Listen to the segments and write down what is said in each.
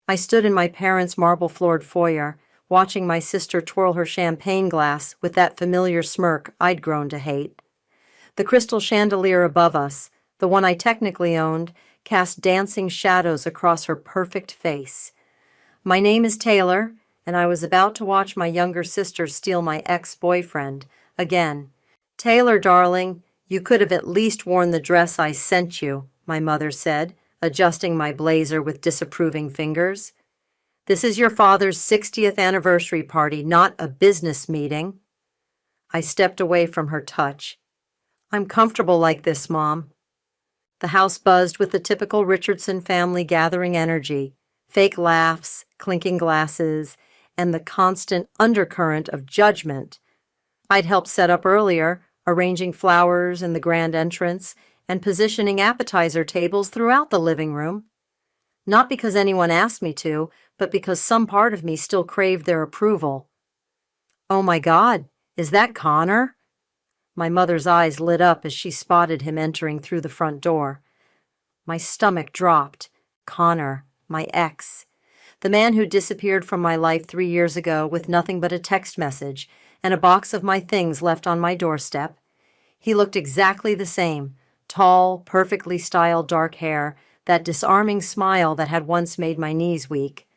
I stood in my parents' marble-floored foyer, watching my sister twirl her champagne glass with that familiar smirk I'd grown to hate. The crystal chandelier above us, the one I technically owned, cast dancing shadows across her perfect face. My name is Taylor, and I was about to watch my younger sister steal my ex-boyfriend again. Taylor, darling, you could have at least worn the dress I sent you, my mother said, adjusting my blazer with disapproving fingers. This is your father's 60th anniversary party, not a business meeting. I stepped away from her touch. I'm comfortable like this, Mom. The house buzzed with the typical Richardson family gathering energy, fake laughs, clinking glasses, and the constant undercurrent of judgment. I'd helped set up earlier, arranging flowers in the grand entrance and positioning appetizer tables throughout the living room. Not because anyone asked me to, but because some part of me still craved their approval. Oh my God, is that Connor? My mother's eyes lit up as she spotted him entering through the front door. My stomach dropped. Connor, my ex. The man who disappeared from my life 3 years ago with nothing but a text message and a box of my things left on my doorstep. He looked exactly the same, tall, perfectly styled dark hair, that disarming smile that had once made my knees weak.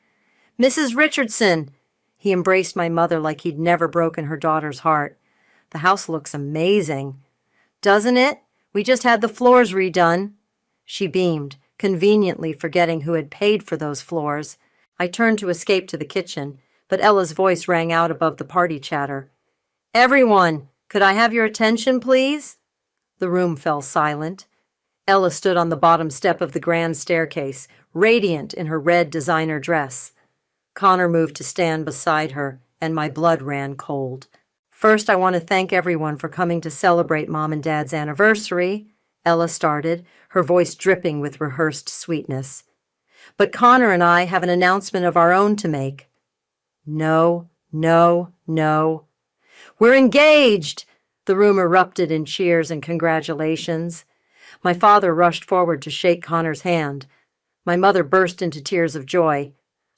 Mrs. Richardson! He embraced my mother like he'd never broken her daughter's heart. The house looks amazing. Doesn't it? We just had the floors redone. She beamed, conveniently forgetting who had paid for those floors. I turned to escape to the kitchen, but Ella's voice rang out above the party chatter. Everyone, could I have your attention, please? The room fell silent. Ella stood on the bottom step of the grand staircase, radiant in her red designer dress. Connor moved to stand beside her, and my blood ran cold. First, I want to thank everyone for coming to celebrate Mom and Dad's anniversary, Ella started, her voice dripping with rehearsed sweetness. But Connor and I have an announcement of our own to make. No, no, no. We're engaged! The room erupted in cheers and congratulations. My father rushed forward to shake Connor's hand. My mother burst into tears of joy.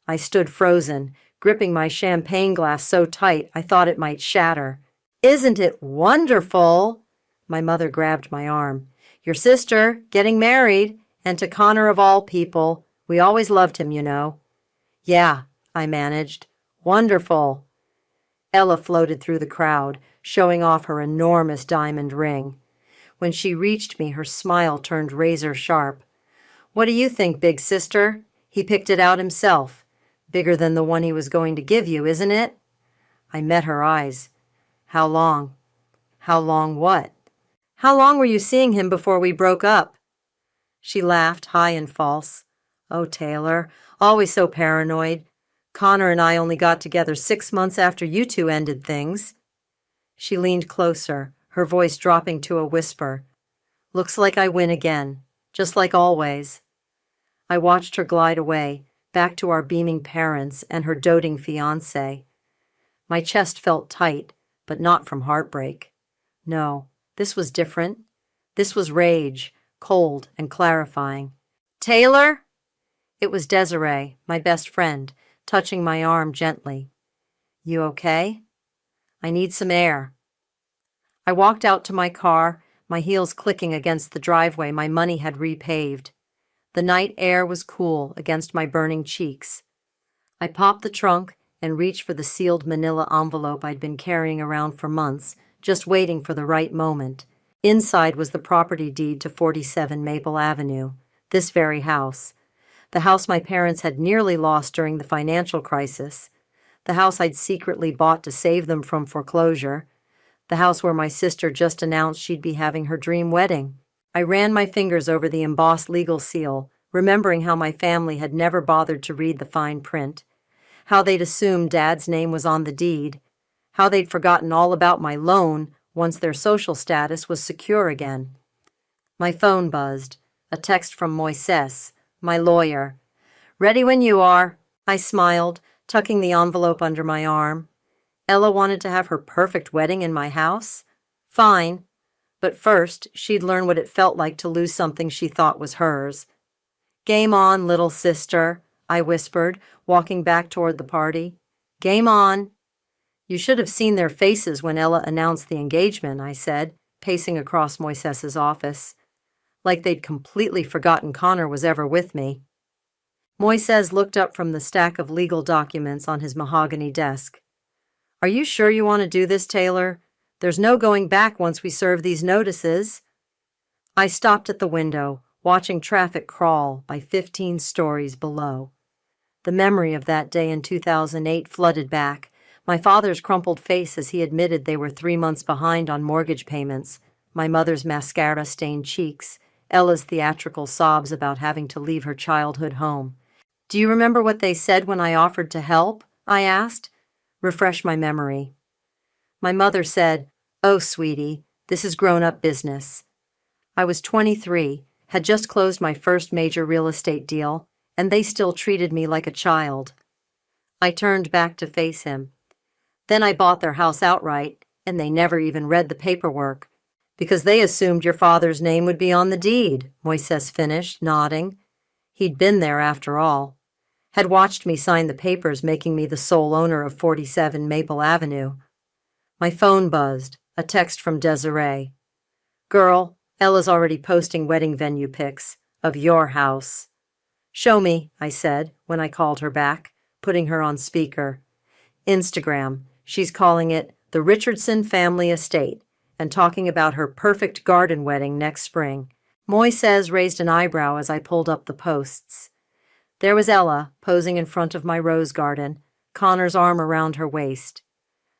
I stood frozen, gripping my champagne glass so tight I thought it might shatter. Isn't it wonderful? My mother grabbed my arm. Your sister, getting married, and to Connor of all people. We always loved him, you know. Yeah, I managed. Wonderful. Ella floated through the crowd, showing off her enormous diamond ring. When she reached me, her smile turned razor sharp. What do you think, big sister? He picked it out himself. Bigger than the one he was going to give you, isn't it? I met her eyes. How long? How long what? How long were you seeing him before we broke up? She laughed, high and false. Oh, Taylor, always so paranoid. Connor and I only got together 6 months after you two ended things. She leaned closer, her voice dropping to a whisper. Looks like I win again, just like always. I watched her glide away, back to our beaming parents and her doting fiancé. My chest felt tight, but not from heartbreak. No, this was different. This was rage, cold and clarifying. Taylor? It was Desiree, my best friend, touching my arm gently. You okay? I need some air. I walked out to my car, my heels clicking against the driveway my money had repaved. The night air was cool against my burning cheeks. I popped the trunk and reached for the sealed manila envelope I'd been carrying around for months, just waiting for the right moment. Inside was the property deed to 47 Maple Avenue, this very house. The house my parents had nearly lost during the financial crisis. The house I'd secretly bought to save them from foreclosure. The house where my sister just announced she'd be having her dream wedding. I ran my fingers over the embossed legal seal, remembering how my family had never bothered to read the fine print, how they'd assumed Dad's name was on the deed, how they'd forgotten all about my loan once their social status was secure again. My phone buzzed, a text from Moises, my lawyer. Ready when you are, I smiled, tucking the envelope under my arm. Ella wanted to have her perfect wedding in my house? Fine. But first, she'd learn what it felt like to lose something she thought was hers. Game on, little sister, I whispered, walking back toward the party. Game on. You should have seen their faces when Ella announced the engagement, I said, pacing across Moises's office. Like they'd completely forgotten Connor was ever with me. Moises looked up from the stack of legal documents on his mahogany desk. Are you sure you want to do this, Taylor? There's no going back once we serve these notices. I stopped at the window, watching traffic crawl by 15 stories below. The memory of that day in 2008 flooded back, my father's crumpled face as he admitted they were 3 months behind on mortgage payments, my mother's mascara-stained cheeks, Ella's theatrical sobs about having to leave her childhood home. Do you remember what they said when I offered to help? I asked. Refresh my memory. My mother said, "Oh, sweetie, this is grown-up business." I was 23, had just closed my first major real estate deal, and they still treated me like a child. I turned back to face him. Then I bought their house outright, and they never even read the paperwork, because they assumed your father's name would be on the deed, Moises finished, nodding. He'd been there after all. Had watched me sign the papers making me the sole owner of 47 Maple Avenue. My phone buzzed, a text from Desiree. Girl, Ella's already posting wedding venue pics of your house. Show me, I said when I called her back, putting her on speaker. Instagram, she's calling it the Richardson Family Estate and talking about her perfect garden wedding next spring. Moises raised an eyebrow as I pulled up the posts. There was Ella, posing in front of my rose garden, Connor's arm around her waist.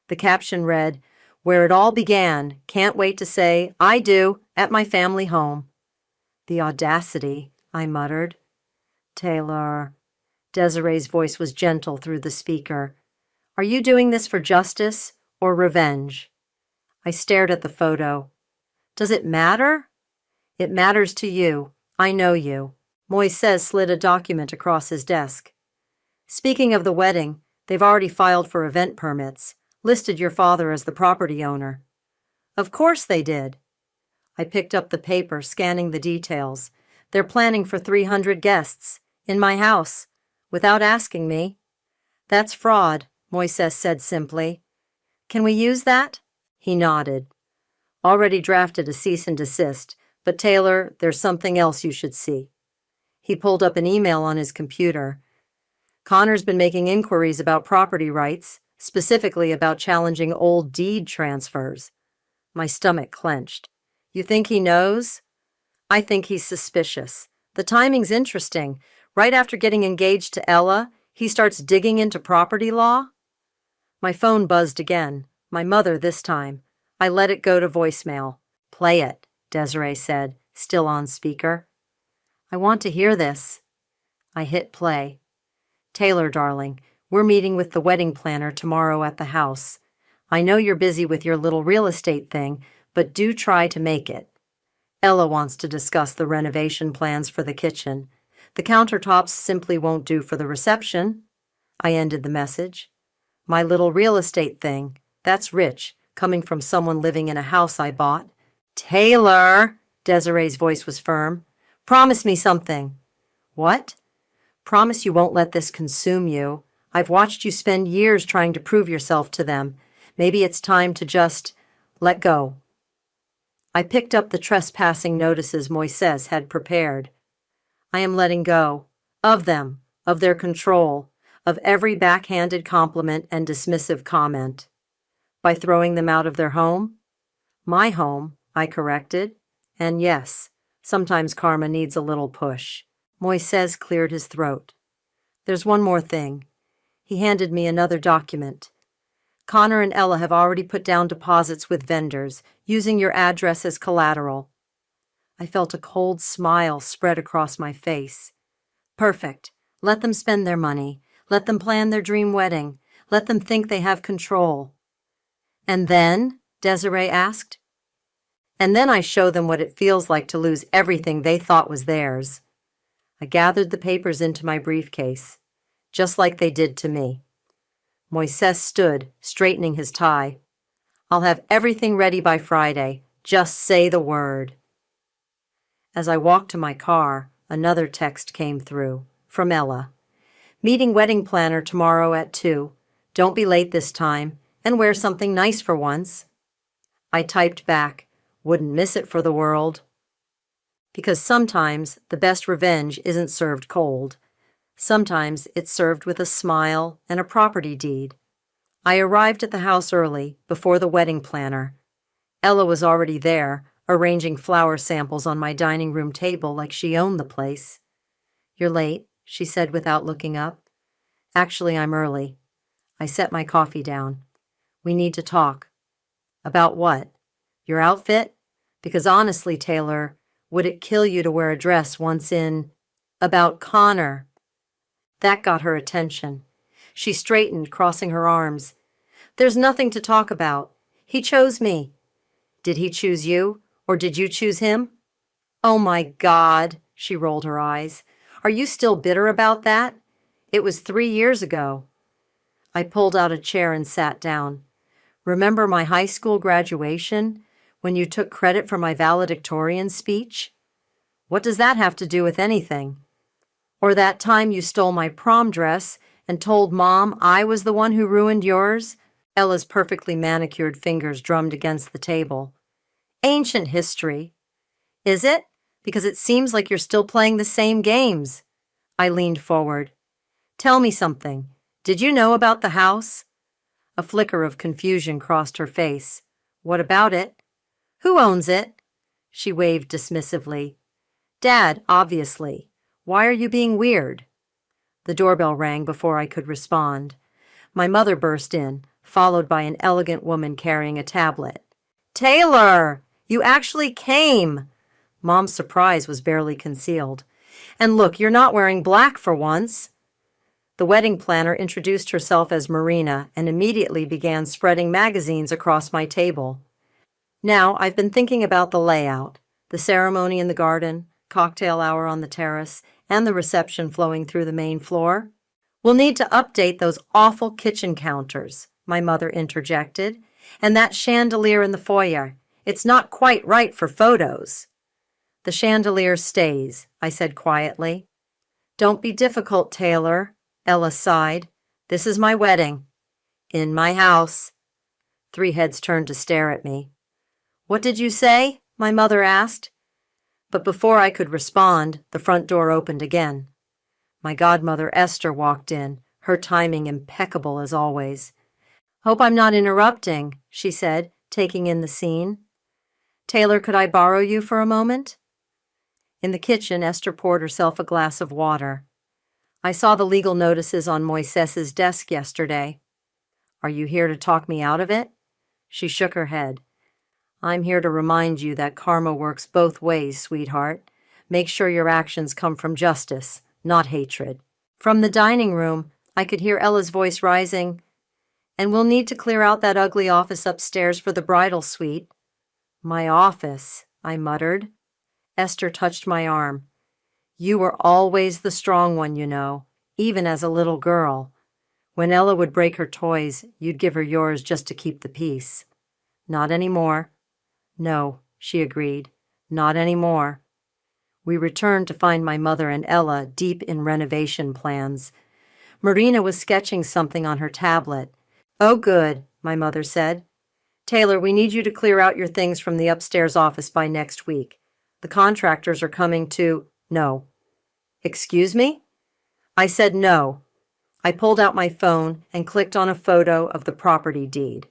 The caption read, "Where it all began, can't wait to say, I do, at my family home." The audacity, I muttered. Taylor. Desiree's voice was gentle through the speaker. Are you doing this for justice or revenge? I stared at the photo. Does it matter? It matters to you. I know you. Moises slid a document across his desk. Speaking of the wedding, they've already filed for event permits, listed your father as the property owner. Of course they did. I picked up the paper, scanning the details. They're planning for 300 guests, in my house, without asking me. That's fraud, Moises said simply. Can we use that? He nodded. Already drafted a cease and desist, but Taylor, there's something else you should see. He pulled up an email on his computer. Connor's been making inquiries about property rights, specifically about challenging old deed transfers. My stomach clenched. You think he knows? I think he's suspicious. The timing's interesting. Right after getting engaged to Ella, he starts digging into property law. My phone buzzed again. My mother this time. I let it go to voicemail. Play it, Desiree said, still on speaker. I want to hear this. I hit play. Taylor, darling, we're meeting with the wedding planner tomorrow at the house. I know you're busy with your little real estate thing, but do try to make it. Ella wants to discuss the renovation plans for the kitchen. The countertops simply won't do for the reception. I ended the message. My little real estate thing. That's rich, coming from someone living in a house I bought. Taylor! Desiree's voice was firm. Promise me something. What? Promise you won't let this consume you. I've watched you spend years trying to prove yourself to them. Maybe it's time to just let go. I picked up the trespassing notices Moises had prepared. I am letting go. Of them, of their control, of every backhanded compliment and dismissive comment. By throwing them out of their home? My home, I corrected. And yes, sometimes karma needs a little push. Moises cleared his throat. There's one more thing. He handed me another document. Connor and Ella have already put down deposits with vendors, using your address as collateral. I felt a cold smile spread across my face. Perfect. Let them spend their money. Let them plan their dream wedding. Let them think they have control. And then? Desiree asked. And then I show them what it feels like to lose everything they thought was theirs. I gathered the papers into my briefcase, just like they did to me. Moises stood, straightening his tie. I'll have everything ready by Friday. Just say the word. As I walked to my car, another text came through, from Ella. Meeting wedding planner tomorrow at 2. Don't be late this time, and wear something nice for once. I typed back, wouldn't miss it for the world. Because sometimes the best revenge isn't served cold. Sometimes it's served with a smile and a property deed. I arrived at the house early, before the wedding planner. Ella was already there, arranging flower samples on my dining room table like she owned the place. "You're late," she said without looking up. "Actually, I'm early." I set my coffee down. "We need to talk." "About what? Your outfit? Because honestly, Taylor, would it kill you to wear a dress once in—" "About Connor." That got her attention. She straightened, crossing her arms. "There's nothing to talk about. He chose me." "Did he choose you, or did you choose him?" "Oh my God," she rolled her eyes. "Are you still bitter about that? It was 3 years ago." I pulled out a chair and sat down. "Remember my high school graduation, when you took credit for my valedictorian speech? What does that have to do with anything? Or that time you stole my prom dress and told Mom I was the one who ruined yours?" Ella's perfectly manicured fingers drummed against the table. "Ancient history." "Is it? Because it seems like you're still playing the same games." I leaned forward. "Tell me something. Did you know about the house?" A flicker of confusion crossed her face. "What about it?" "Who owns it?" She waved dismissively. "Dad, obviously. Why are you being weird?" The doorbell rang before I could respond. My mother burst in, followed by an elegant woman carrying a tablet. "Taylor! You actually came!" Mom's surprise was barely concealed. "And look, you're not wearing black for once." The wedding planner introduced herself as Marina and immediately began spreading magazines across my table. "Now, I've been thinking about the layout, the ceremony in the garden, cocktail hour on the terrace, and the reception flowing through the main floor. We'll need to update those awful kitchen counters," my mother interjected, "and that chandelier in the foyer. It's not quite right for photos." "The chandelier stays," I said quietly. "Don't be difficult, Taylor," Ella sighed. "This is my wedding. In my house." 3 heads turned to stare at me. "What did you say?" my mother asked. But before I could respond, the front door opened again. My godmother Esther walked in, her timing impeccable as always. "Hope I'm not interrupting," she said, taking in the scene. "Taylor, could I borrow you for a moment?" In the kitchen, Esther poured herself a glass of water. "I saw the legal notices on Moises's desk yesterday." "Are you here to talk me out of it?" She shook her head. "I'm here to remind you that karma works both ways, sweetheart. Make sure your actions come from justice, not hatred." From the dining room, I could hear Ella's voice rising. "And we'll need to clear out that ugly office upstairs for the bridal suite." "My office," I muttered. Esther touched my arm. "You were always the strong one, you know, even as a little girl. When Ella would break her toys, you'd give her yours just to keep the peace." "Not anymore." "No," she agreed, "not anymore." We returned to find my mother and Ella deep in renovation plans. Marina was sketching something on her tablet. "Oh, good," my mother said. "Taylor, we need you to clear out your things from the upstairs office by next week. The contractors are coming to—" "No." "Excuse me?" I said no. I pulled out my phone and clicked on a photo of the property deed.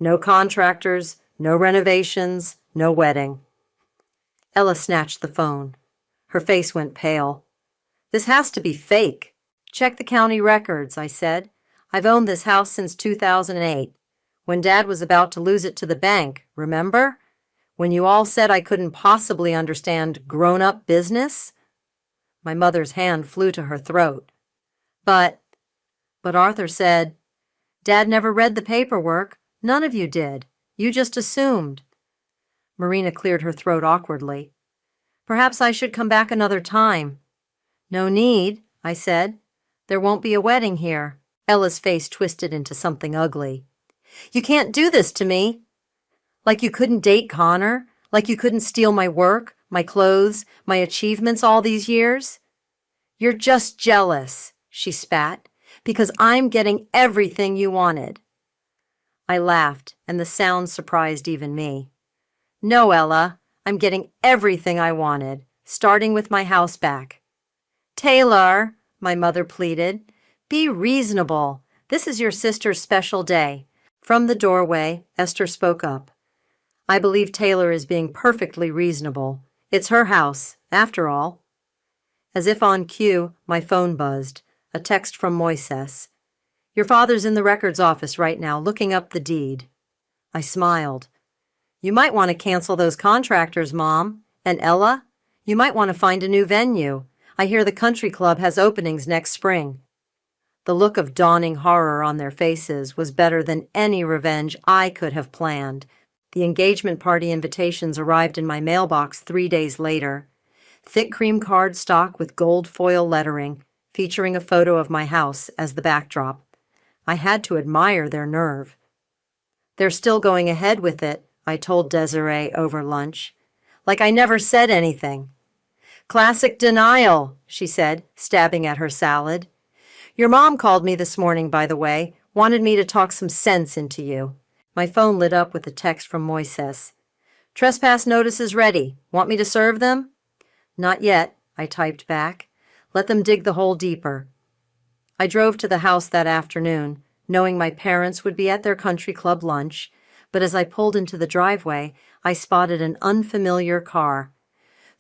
No contractors, no renovations, no wedding. Ella snatched the phone. Her face went pale. "This has to be fake." "Check the county records," I said. "I've owned this house since 2008, when Dad was about to lose it to the bank, remember? When you all said I couldn't possibly understand grown-up business?" My mother's hand flew to her throat. But Arthur said, "Dad never read the paperwork. None of you did. You just assumed." Marina cleared her throat awkwardly. "Perhaps I should come back another time." "No need," I said. "There won't be a wedding here." Ella's face twisted into something ugly. "You can't do this to me. Like you couldn't date Connor? Like you couldn't steal my work, my clothes, my achievements all these years?" "You're just jealous," she spat, because I'm getting everything you wanted. I laughed, and the sound surprised even me. No, Ella, I'm getting everything I wanted, starting with my house back. Taylor, my mother pleaded, be reasonable. This is your sister's special day. From the doorway, Esther spoke up. I believe Taylor is being perfectly reasonable. It's her house, after all. As if on cue, my phone buzzed. A text from Moises. Your father's in the records office right now, looking up the deed. I smiled. You might want to cancel those contractors, Mom. And Ella, you might want to find a new venue. I hear the country club has openings next spring. The look of dawning horror on their faces was better than any revenge I could have planned. The engagement party invitations arrived in my mailbox 3 days later. Thick cream cardstock with gold foil lettering, featuring a photo of my house as the backdrop. I had to admire their nerve. They're still going ahead with it, I told Desiree over lunch. Like I never said anything. Classic denial, she said, stabbing at her salad. Your mom called me this morning, by the way, wanted me to talk some sense into you. My phone lit up with a text from Moises. Trespass notices ready. Want me to serve them? Not yet, I typed back. Let them dig the hole deeper. I drove to the house that afternoon, knowing my parents would be at their country club lunch, but as I pulled into the driveway, I spotted an unfamiliar car.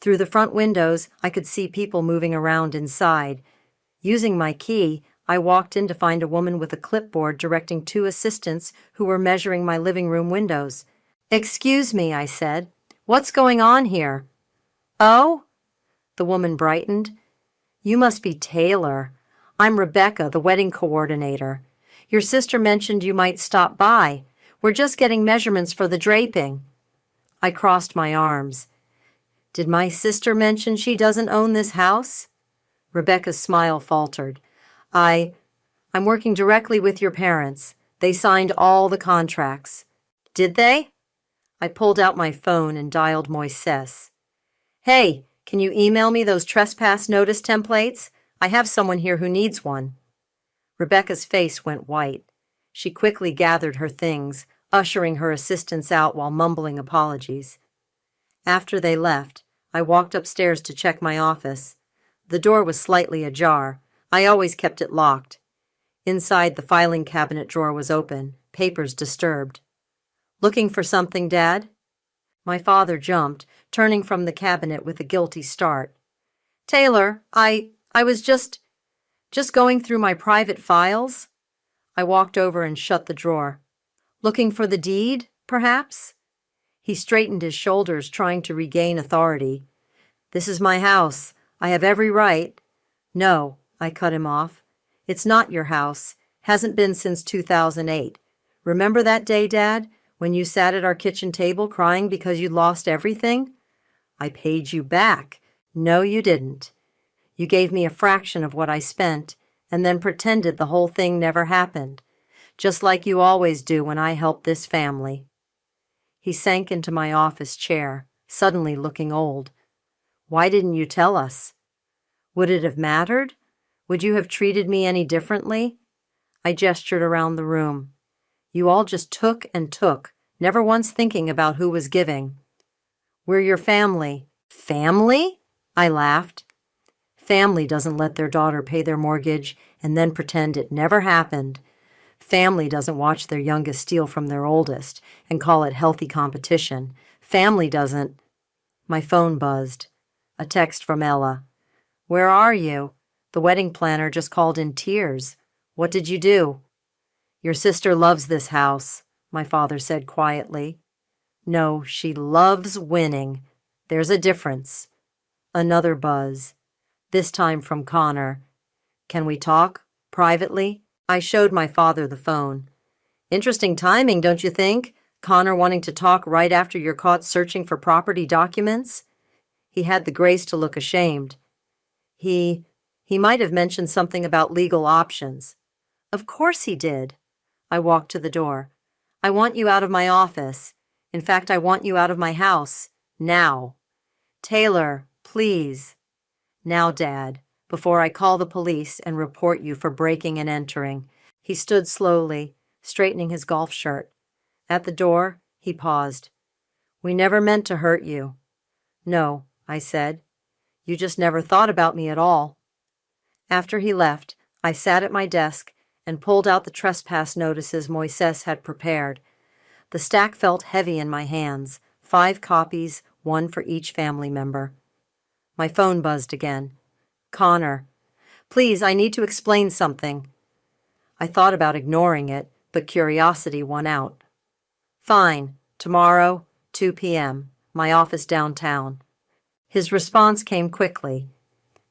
Through the front windows, I could see people moving around inside. Using my key, I walked in to find a woman with a clipboard directing 2 assistants who were measuring my living room windows. Excuse me, I said. What's going on here? Oh? The woman brightened. You must be Taylor. I'm Rebecca, the wedding coordinator. Your sister mentioned you might stop by. We're just getting measurements for the draping. I crossed my arms. Did my sister mention she doesn't own this house? Rebecca's smile faltered. I'm working directly with your parents. They signed all the contracts. Did they? I pulled out my phone and dialed Moises. Hey, can you email me those trespass notice templates? I have someone here who needs one. Rebecca's face went white. She quickly gathered her things, ushering her assistants out while mumbling apologies. After they left, I walked upstairs to check my office. The door was slightly ajar. I always kept it locked. Inside, the filing cabinet drawer was open, papers disturbed. Looking for something, Dad? My father jumped, turning from the cabinet with a guilty start. Taylor, I was just going through my private files. I walked over and shut the drawer. Looking for the deed, perhaps? He straightened his shoulders, trying to regain authority. This is my house. I have every right. No, I cut him off. It's not your house. Hasn't been since 2008. Remember that day, Dad, when you sat at our kitchen table crying because you'd lost everything? I paid you back. No, you didn't. You gave me a fraction of what I spent and then pretended the whole thing never happened, just like you always do when I help this family. He sank into my office chair, suddenly looking old. Why didn't you tell us? Would it have mattered? Would you have treated me any differently? I gestured around the room. You all just took and took, never once thinking about who was giving. We're your family. Family? I laughed. Family doesn't let their daughter pay their mortgage and then pretend it never happened. Family doesn't watch their youngest steal from their oldest and call it healthy competition. Family doesn't... My phone buzzed. A text from Ella. Where are you? The wedding planner just called in tears. What did you do? Your sister loves this house, my father said quietly. No, she loves winning. There's a difference. Another buzz. This time from Connor. Can we talk? Privately? I showed my father the phone. Interesting timing, don't you think? Connor wanting to talk right after you're caught searching for property documents? He had the grace to look ashamed. He might have mentioned something about legal options. Of course he did. I walked to the door. I want you out of my office. In fact, I want you out of my house. Now. Taylor, please. Now, Dad. before I call the police and report you for breaking and entering." He stood slowly, straightening his golf shirt. At the door, he paused. "We never meant to hurt you." "No," I said. "You just never thought about me at all." After he left, I sat at my desk and pulled out the trespass notices Moises had prepared. The stack felt heavy in my hands, 5 copies, 1 for each family member. My phone buzzed again. "Connor. Please, I need to explain something." I thought about ignoring it, but curiosity won out. "Fine. Tomorrow, 2 p.m., my office downtown." His response came quickly.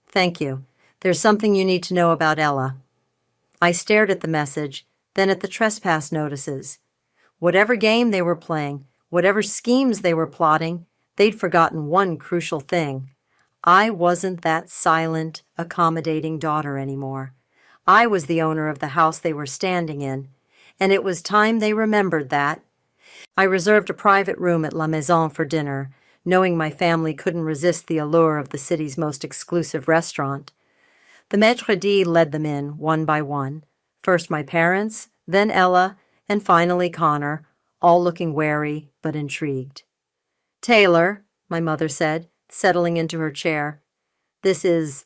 "Thank you. There's something you need to know about Ella." I stared at the message, then at the trespass notices. Whatever game they were playing, whatever schemes they were plotting, they'd forgotten one crucial thing. I wasn't that silent, accommodating daughter anymore. I was the owner of the house they were standing in, and it was time they remembered that. I reserved a private room at La Maison for dinner, knowing my family couldn't resist the allure of the city's most exclusive restaurant. The maître d' led them in, one by one. First my parents, then Ella, and finally Connor, all looking wary but intrigued. "Taylor," my mother said, settling into her chair, "this is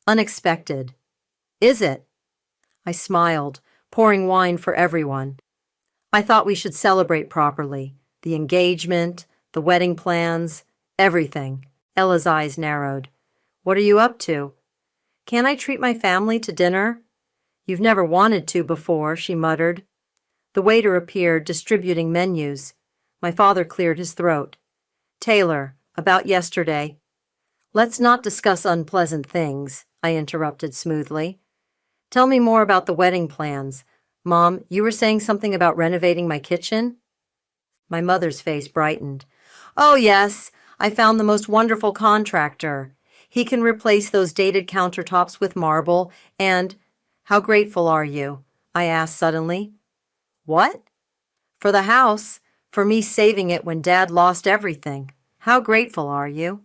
unexpected." "Is it?" I smiled, pouring wine for everyone. "I thought we should celebrate properly. The engagement, the wedding plans, everything." Ella's eyes narrowed. "What are you up to?" "Can't I treat my family to dinner?" "You've never wanted to before," she muttered. The waiter appeared, distributing menus. My father cleared his throat. "Taylor, about yesterday." "Let's not discuss unpleasant things," I interrupted smoothly. "Tell me more about the wedding plans. Mom, you were saying something about renovating my kitchen?" My mother's face brightened. "Oh, yes, I found the most wonderful contractor. He can replace those dated countertops with marble, and—" "How grateful are you?" I asked suddenly. "What?" "For the house, for me saving it when Dad lost everything. How grateful are you?"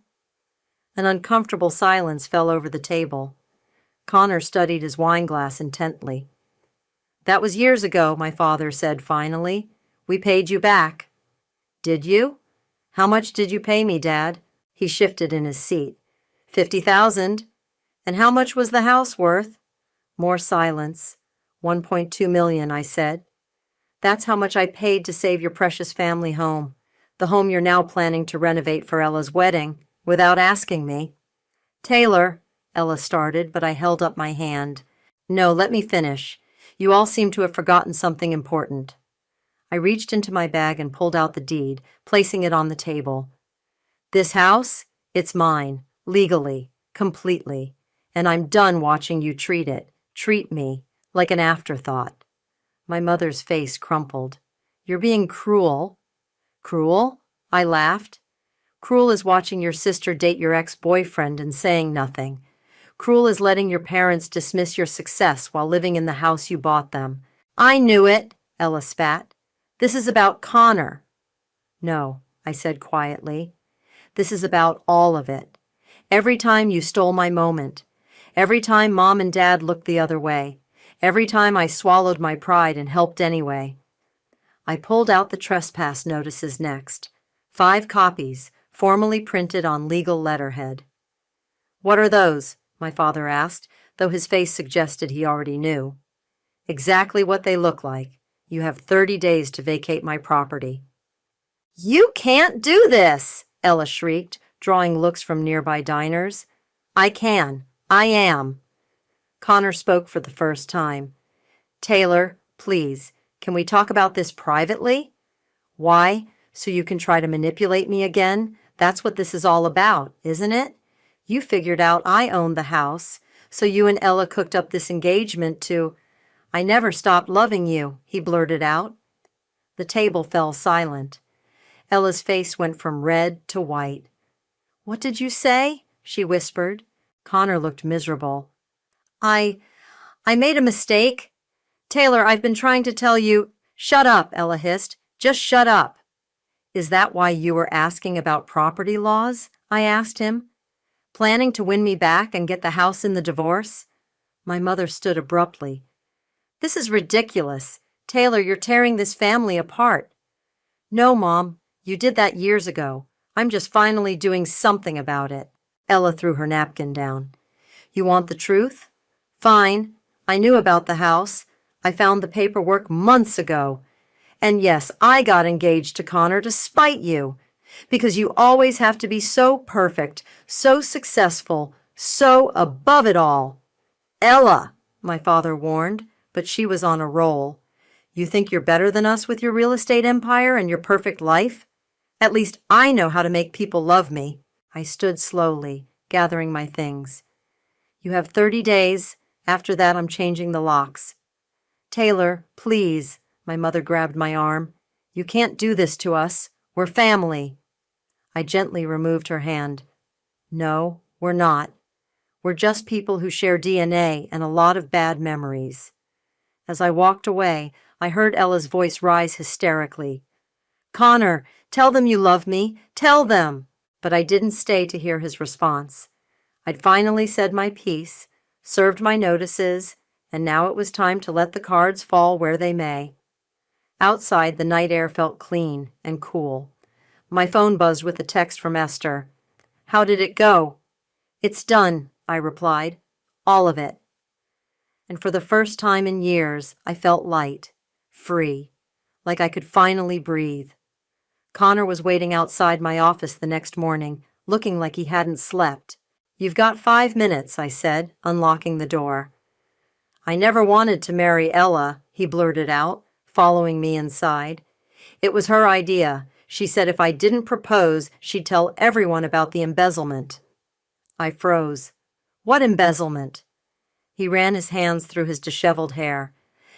An uncomfortable silence fell over the table. Connor studied his wineglass intently. "That was years ago," my father said finally. "We paid you back." "Did you? How much did you pay me, Dad?" He shifted in his seat. "50,000. "And how much was the house worth?" More silence. 1.2 million, I said. "That's how much I paid to save your precious family home, the home you're now planning to renovate for Ella's wedding, without asking me." "Taylor," Ella started, but I held up my hand. "No, let me finish. You all seem to have forgotten something important." I reached into my bag and pulled out the deed, placing it on the table. "This house, it's mine, legally, completely, and I'm done watching you treat me, like an afterthought." My mother's face crumpled. "You're being cruel." "Cruel?" I laughed. "Cruel is watching your sister date your ex-boyfriend and saying nothing. Cruel is letting your parents dismiss your success while living in the house you bought them." "I knew it," Ella spat. "This is about Connor." "No," I said quietly. "This is about all of it. Every time you stole my moment. Every time Mom and Dad looked the other way. Every time I swallowed my pride and helped anyway." I pulled out the trespass notices next. 5 copies, formally printed on legal letterhead. "What are those?" my father asked, though his face suggested he already knew. "Exactly what they look like. You have 30 days to vacate my property." "You can't do this!" Ella shrieked, drawing looks from nearby diners. "I can. I am." Connor spoke for the first time. "Taylor, please, can we talk about this privately?" "Why? So you can try to manipulate me again? That's what this is all about, isn't it? You figured out I owned the house, so you and Ella cooked up this engagement to—" "I never stopped loving you," he blurted out. The table fell silent. Ella's face went from red to white. "What did you say?" she whispered. Connor looked miserable. I made a mistake. Taylor, I've been trying to tell you—" "Shut up," Ella hissed. "Just shut up." "Is that why you were asking about property laws?" I asked him. Planning to win me back and get the house in the divorce? My mother stood abruptly. This is ridiculous. Taylor, you're tearing this family apart. No, Mom, you did that years ago. I'm just finally doing something about it. Ella threw her napkin down. You want the truth? Fine. I knew about the house. I found the paperwork months ago. And yes, I got engaged to Connor to spite you. Because you always have to be so perfect, so successful, so above it all. Ella, my father warned, but she was on a roll. You think you're better than us with your real estate empire and your perfect life? At least I know how to make people love me. I stood slowly, gathering my things. You have 30 days. After that, I'm changing the locks. Taylor, please. My mother grabbed my arm. You can't do this to us. We're family. I gently removed her hand. No, we're not. We're just people who share DNA and a lot of bad memories. As I walked away, I heard Ella's voice rise hysterically. Connor, tell them you love me. Tell them. But I didn't stay to hear his response. I'd finally said my piece, served my notices, and now it was time to let the cards fall where they may. Outside, the night air felt clean and cool. My phone buzzed with a text from Esther. How did it go? It's done, I replied. All of it. And for the first time in years, I felt light, free, like I could finally breathe. Connor was waiting outside my office the next morning, looking like he hadn't slept. You've got 5 minutes, I said, unlocking the door. I never wanted to marry Ella, he blurted out, following me inside. It was her idea. She said if I didn't propose, she'd tell everyone about the embezzlement. I froze. What embezzlement? He ran his hands through his disheveled hair.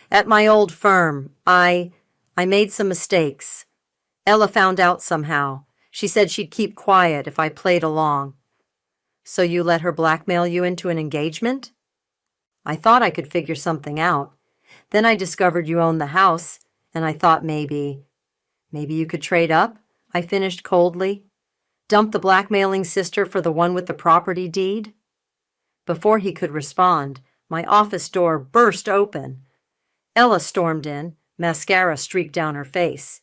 At my old firm, I made some mistakes. Ella found out somehow. She said she'd keep quiet if I played along. So you let her blackmail you into an engagement? I thought I could figure something out. Then I discovered you owned the house, and I thought maybe you could trade up, I finished coldly. Dump the blackmailing sister for the one with the property deed? Before he could respond, my office door burst open. Ella stormed in, mascara streaked down her face.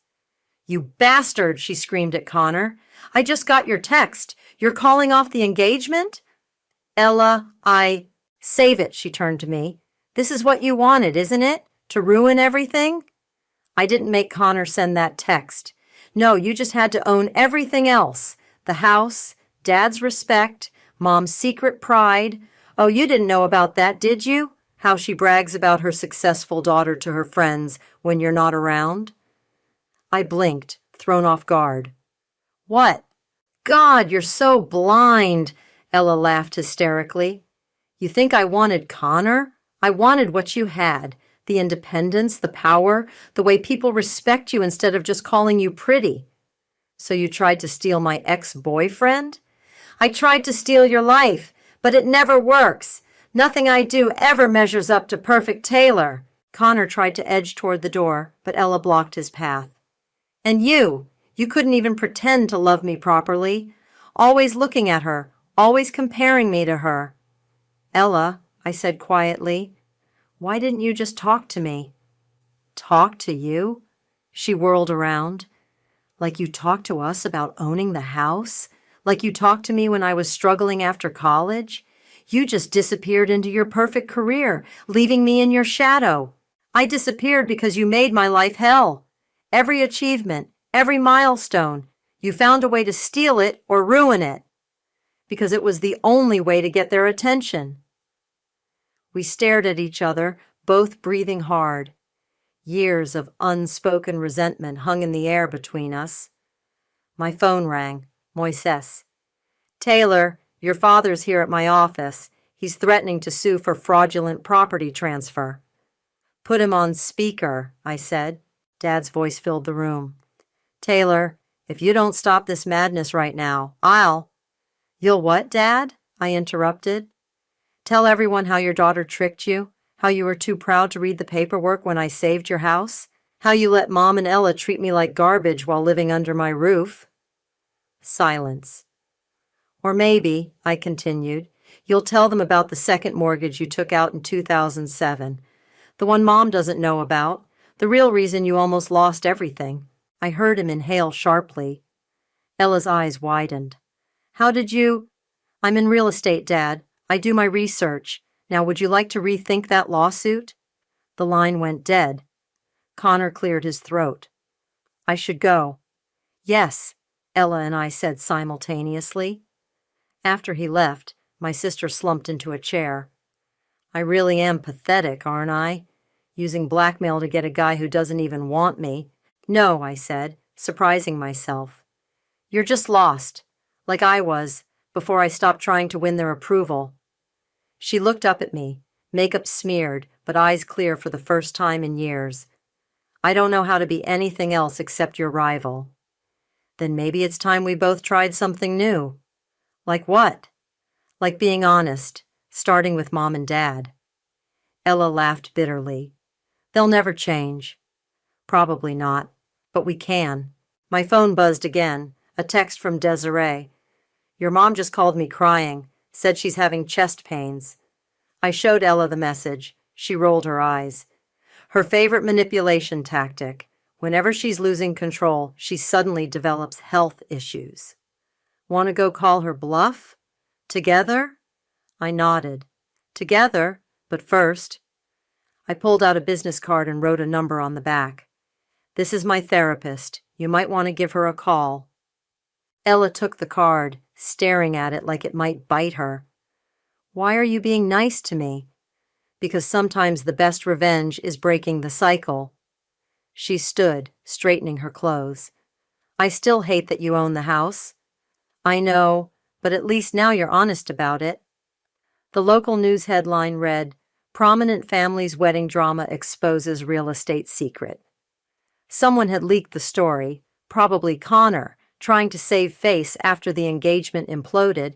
You bastard, she screamed at Connor. I just got your text. You're calling off the engagement? Ella, Save it, she turned to me. This is what you wanted, isn't it? To ruin everything? I didn't make Connor send that text. No, you just had to own everything else. The house, Dad's respect, Mom's secret pride. Oh, you didn't know about that, did you? How she brags about her successful daughter to her friends when you're not around. I blinked, thrown off guard. What? God, you're so blind, Ella laughed hysterically. You think I wanted Connor? I wanted what you had. The independence, the power, the way people respect you instead of just calling you pretty. So you tried to steal my ex-boyfriend? I tried to steal your life, but it never works. Nothing I do ever measures up to perfect Taylor. Connor tried to edge toward the door, but Ella blocked his path. And you couldn't even pretend to love me properly. Always looking at her, always comparing me to her. Ella, I said quietly, why didn't you just talk to me? Talk to you? She whirled around. Like you talked to us about owning the house? Like you talked to me when I was struggling after college? You just disappeared into your perfect career, leaving me in your shadow. I disappeared because you made my life hell. Every achievement, every milestone, you found a way to steal it or ruin it. Because it was the only way to get their attention. We stared at each other, both breathing hard. Years of unspoken resentment hung in the air between us. My phone rang. Moises. Taylor, your father's here at my office. He's threatening to sue for fraudulent property transfer. Put him on speaker, I said. Dad's voice filled the room. Taylor, if you don't stop this madness right now, You'll what, Dad? I interrupted. Tell everyone how your daughter tricked you, how you were too proud to read the paperwork when I saved your house, how you let Mom and Ella treat me like garbage while living under my roof. Silence. Or maybe, I continued, you'll tell them about the second mortgage you took out in 2007. The one Mom doesn't know about. The real reason you almost lost everything. I heard him inhale sharply. Ella's eyes widened. How did you? I'm in real estate, Dad. I do my research. Now, would you like to rethink that lawsuit? The line went dead. Connor cleared his throat. I should go. Yes, Ella and I said simultaneously. After he left, my sister slumped into a chair. I really am pathetic, aren't I? Using blackmail to get a guy who doesn't even want me. No, I said, surprising myself. You're just lost, like I was, before I stopped trying to win their approval. She looked up at me, makeup smeared, but eyes clear for the first time in years. I don't know how to be anything else except your rival. Then maybe it's time we both tried something new. Like what? Like being honest, starting with Mom and Dad. Ella laughed bitterly. They'll never change. Probably not, but we can. My phone buzzed again, a text from Desiree. Your mom just called me crying, said she's having chest pains. I showed Ella the message. She rolled her eyes. Her favorite manipulation tactic. Whenever she's losing control, she suddenly develops health issues. Want to go call her bluff? Together? I nodded. Together, but first. I pulled out a business card and wrote a number on the back. This is my therapist. You might want to give her a call. Ella took the card, staring at it like it might bite her. Why are you being nice to me? Because sometimes the best revenge is breaking the cycle. She stood, straightening her clothes. I still hate that you own the house. I know, but at least now you're honest about it. The local news headline read, Prominent Family's Wedding Drama Exposes Real Estate Secret. Someone had leaked the story, probably Connor, trying to save face after the engagement imploded.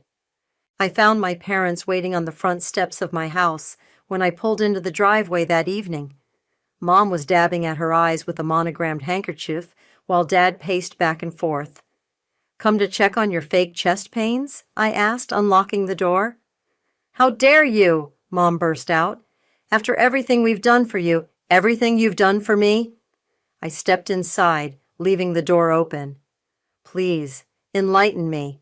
I found my parents waiting on the front steps of my house when I pulled into the driveway that evening. Mom was dabbing at her eyes with a monogrammed handkerchief while Dad paced back and forth. Come to check on your fake chest pains? I asked, unlocking the door. How dare you? Mom burst out. After everything we've done for you, everything you've done for me? I stepped inside, leaving the door open. Please, enlighten me.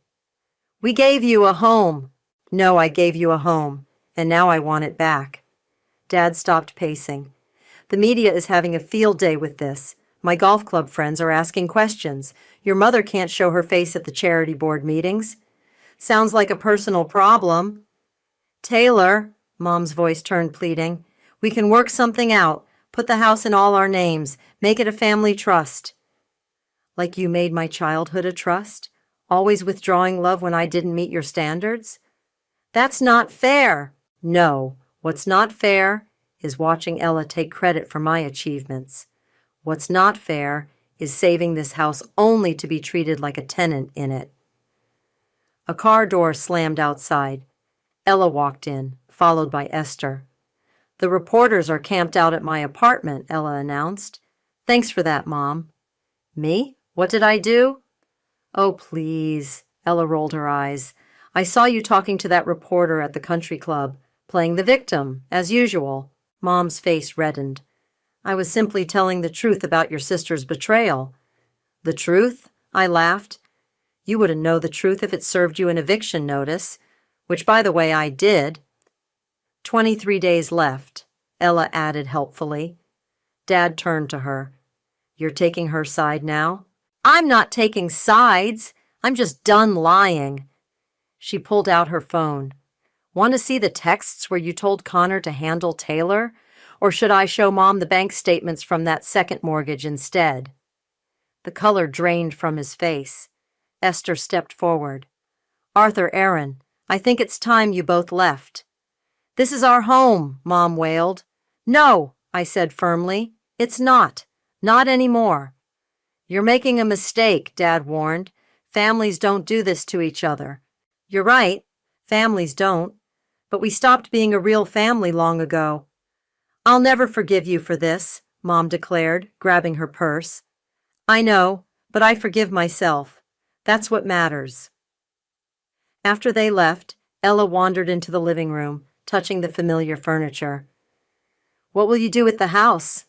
We gave you a home. No, I gave you a home, and now I want it back. Dad stopped pacing. The media is having a field day with this. My golf club friends are asking questions. Your mother can't show her face at the charity board meetings. Sounds like a personal problem. Taylor, Mom's voice turned pleading, we can work something out. Put the house in all our names. Make it a family trust. Like you made my childhood a trust? Always withdrawing love when I didn't meet your standards? That's not fair. No, what's not fair is watching Ella take credit for my achievements. What's not fair is saving this house only to be treated like a tenant in it. A car door slammed outside. Ella walked in, followed by Esther. The reporters are camped out at my apartment, Ella announced. Thanks for that, Mom. Me? What did I do? Oh, please, Ella rolled her eyes. I saw you talking to that reporter at the country club, playing the victim, as usual. Mom's face reddened. I was simply telling the truth about your sister's betrayal. The truth? I laughed. You wouldn't know the truth if it served you an eviction notice, which, by the way, I did. 23 days left, Ella added helpfully. Dad turned to her. You're taking her side now? I'm not taking sides. I'm just done lying. She pulled out her phone. Want to see the texts where you told Connor to handle Taylor? Or should I show Mom the bank statements from that second mortgage instead? The color drained from his face. Esther stepped forward. Arthur Aaron, I think it's time you both left. This is our home, Mom wailed. No, I said firmly. It's not. Not anymore. You're making a mistake, Dad warned. Families don't do this to each other. You're right. Families don't. But we stopped being a real family long ago. I'll never forgive you for this, Mom declared, grabbing her purse. I know, but I forgive myself. That's what matters. After they left, Ella wandered into the living room, touching the familiar furniture. "What will you do with the house?"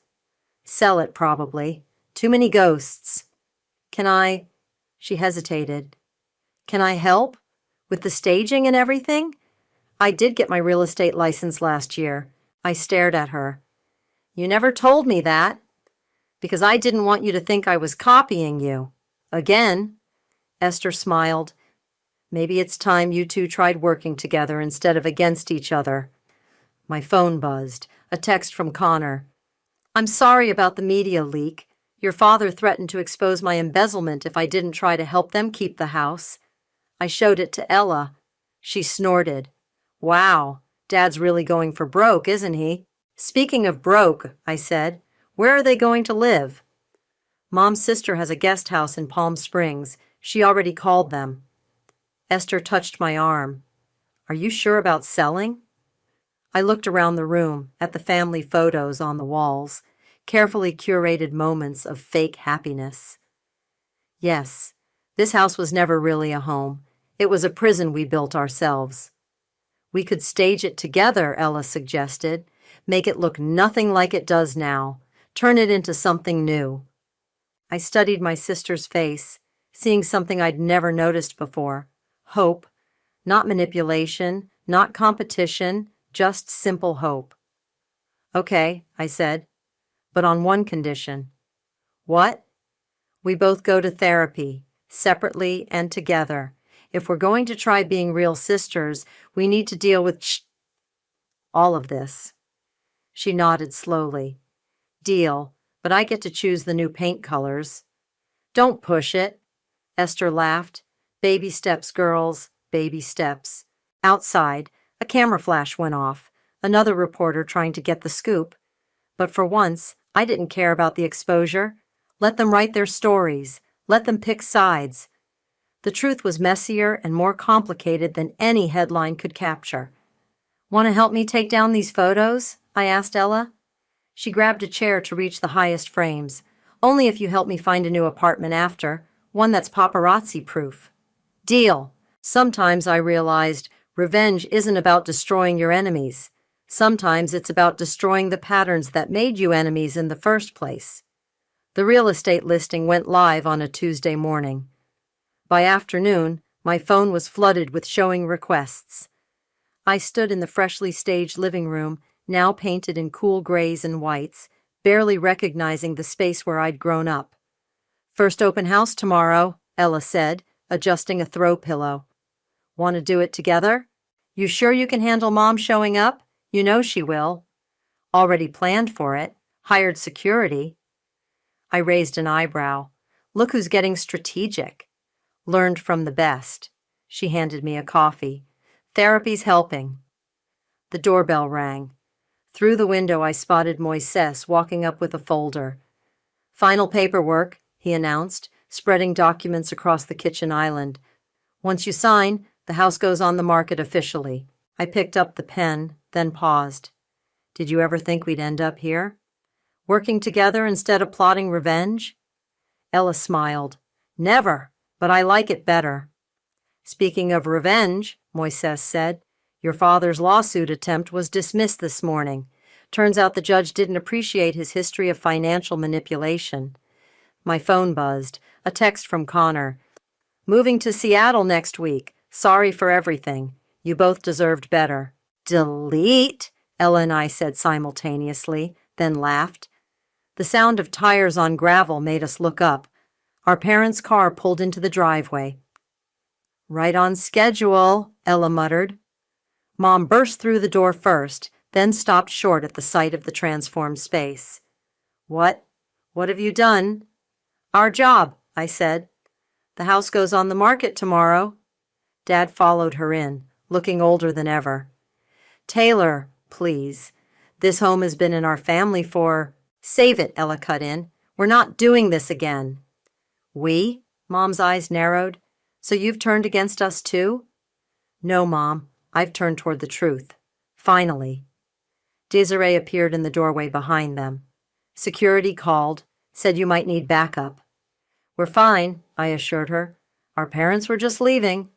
"Sell it, probably. Too many ghosts." "Can I—" She hesitated. "Can I help? With the staging and everything? I did get my real estate license last year." I stared at her. "You never told me that." "Because I didn't want you to think I was copying you. Again." Esther smiled. "Maybe it's time you two tried working together instead of against each other." My phone buzzed. A text from Connor. "I'm sorry about the media leak. Your father threatened to expose my embezzlement if I didn't try to help them keep the house." I showed it to Ella. She snorted. "Wow, Dad's really going for broke, isn't he?" "Speaking of broke," I said, "where are they going to live?" "Mom's sister has a guest house in Palm Springs. She already called them." Esther touched my arm. "Are you sure about selling?" I looked around the room at the family photos on the walls, carefully curated moments of fake happiness. Yes, this house was never really a home. It was a prison we built ourselves. "We could stage it together," Ella suggested. "Make it look nothing like it does now. Turn it into something new." I studied my sister's face, seeing something I'd never noticed before. Hope. Not manipulation, not competition, just simple hope. "Okay," I said, "but on one condition." "What?" "We both go to therapy, separately and together. If we're going to try being real sisters, we need to deal with all of this." She nodded slowly. "Deal, but I get to choose the new paint colors." "Don't push it." Esther laughed. "Baby steps, girls, baby steps." Outside, a camera flash went off, another reporter trying to get the scoop. But for once, I didn't care about the exposure. Let them write their stories. Let them pick sides. The truth was messier and more complicated than any headline could capture. "Want to help me take down these photos?" I asked Ella. She grabbed a chair to reach the highest frames. "Only if you help me find a new apartment after, one that's paparazzi-proof." "Deal." Sometimes I realized revenge isn't about destroying your enemies. Sometimes it's about destroying the patterns that made you enemies in the first place. The real estate listing went live on a Tuesday morning. By afternoon, my phone was flooded with showing requests. I stood in the freshly staged living room, now painted in cool grays and whites, barely recognizing the space where I'd grown up. "First open house tomorrow," Ella said, adjusting a throw pillow. "Want to do it together? You sure you can handle Mom showing up? You know she will." "Already planned for it. Hired security." I raised an eyebrow. "Look who's getting strategic." "Learned from the best." She handed me a coffee. "Therapy's helping." The doorbell rang. Through the window I spotted Moises walking up with a folder. "Final paperwork," he announced, spreading documents across the kitchen island. "Once you sign, the house goes on the market officially." I picked up the pen, then paused. "Did you ever think we'd end up here? Working together instead of plotting revenge?" Ella smiled. "Never, but I like it better." "Speaking of revenge," Moises said, "your father's lawsuit attempt was dismissed this morning. Turns out the judge didn't appreciate his history of financial manipulation." My phone buzzed. A text from Connor. "Moving to Seattle next week. Sorry for everything. You both deserved better." "Delete," Ella and I said simultaneously, then laughed. The sound of tires on gravel made us look up. Our parents' car pulled into the driveway. "Right on schedule," Ella muttered. Mom burst through the door first, then stopped short at the sight of the transformed space. What have you done?" "Our job," I said. "The house goes on the market tomorrow." Dad followed her in, looking older than ever. "Taylor, please. This home has been in our family for—" "Save it," Ella cut in. "We're not doing this again." "We?" Mom's eyes narrowed. "So you've turned against us too?" "No, Mom. I've turned toward the truth. Finally." Desiree appeared in the doorway behind them. Security called, said you might need backup. "We're fine," I assured her. "Our parents were just leaving."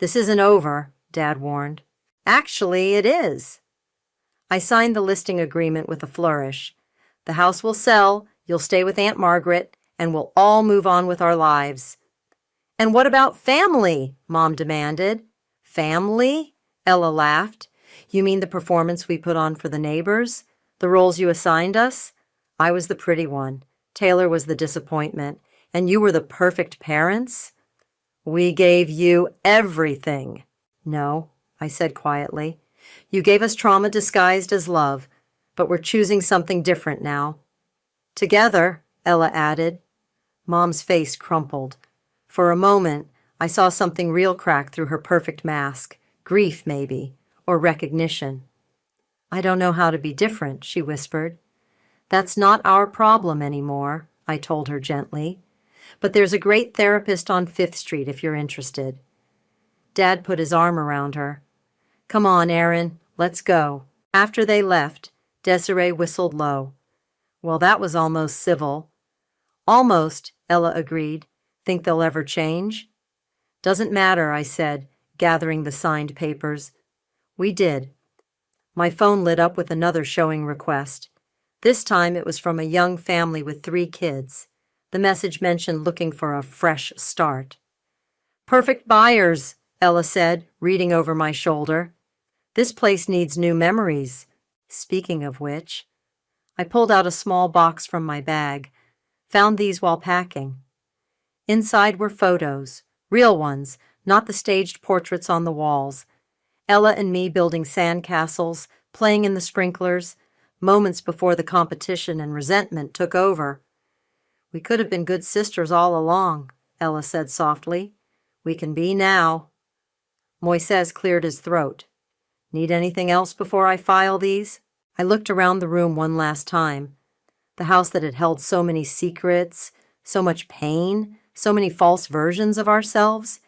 This isn't over, Dad warned. Actually, it is. I signed the listing agreement with a flourish. The house will sell, you'll stay with Aunt Margaret, and we'll all move on with our lives. And what about family? Mom demanded. Family? Ella laughed. You mean the performance we put on for the neighbors? The roles you assigned us? I was the pretty one. Taylor was the disappointment. And you were the perfect parents? We gave you everything. No, I said quietly. You gave us trauma disguised as love, but we're choosing something different now. Together, Ella added. Mom's face crumpled. For a moment, I saw something real crack through her perfect mask. Grief, maybe, or recognition. I don't know how to be different, she whispered. That's not our problem anymore, I told her gently. But there's a great therapist on 5th Street if you're interested. Dad put his arm around her. Come on, Erin, let's go. After they left, Desiree whistled low. Well, that was almost civil. Almost, Ella agreed. Think they'll ever change? Doesn't matter, I said, gathering the signed papers. We did. My phone lit up with another showing request. This time it was from a young family with 3 kids. The message mentioned looking for a fresh start. Perfect buyers, Ella said, reading over my shoulder. This place needs new memories. Speaking of which, I pulled out a small box from my bag. Found these while packing. Inside were photos, real ones, not the staged portraits on the walls. Ella and me building sandcastles, playing in the sprinklers, moments before the competition and resentment took over. We could have been good sisters all along, Ella said softly. We can be now. Moises cleared his throat. Need anything else before I file these? I looked around the room one last time. The house that had held so many secrets, so much pain, so many false versions of ourselves.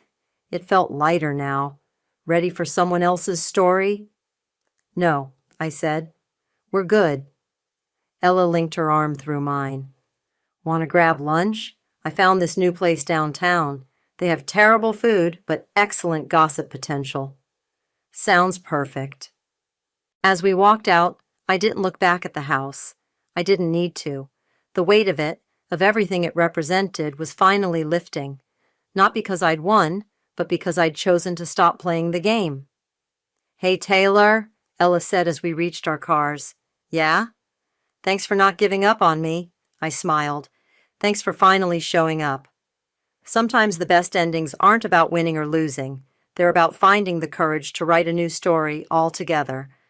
It felt lighter now. Ready for someone else's story? No, I said. We're good. Ella linked her arm through mine. Want to grab lunch? I found this new place downtown. They have terrible food, but excellent gossip potential. Sounds perfect. As we walked out, I didn't look back at the house. I didn't need to. The weight of it, of everything it represented, was finally lifting. Not because I'd won, but because I'd chosen to stop playing the game. Hey, Taylor, Ella said as we reached our cars. Yeah? Thanks for not giving up on me, I smiled. Thanks for finally showing up. Sometimes the best endings aren't about winning or losing. They're about finding the courage to write a new story all together,